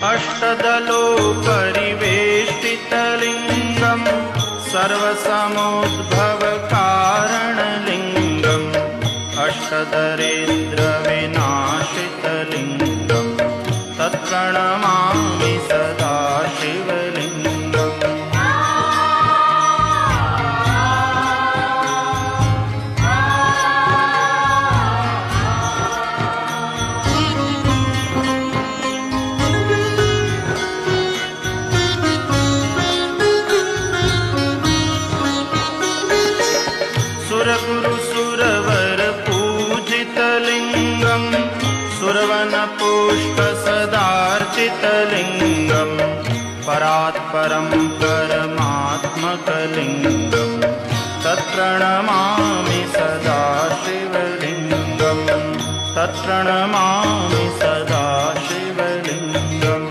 अष्टदलोपरिवेष्टितलिङ्गम् सर्वसमुद्भवकारणलिङ्गम् अष्टदरिद्रविनाशितलिङ्गम् तत्प्रणमामि सदा शिवलिङ्गम्। सुरगुरु सुरवर पूजितलिङ्गम् सुरवनपुष्प सदार्चितलिङ्गम् परात्परं परमात्मकलिङ्गम् तत्प्रणमामि सदा शिवलिङ्गम् तत्प्रणमामि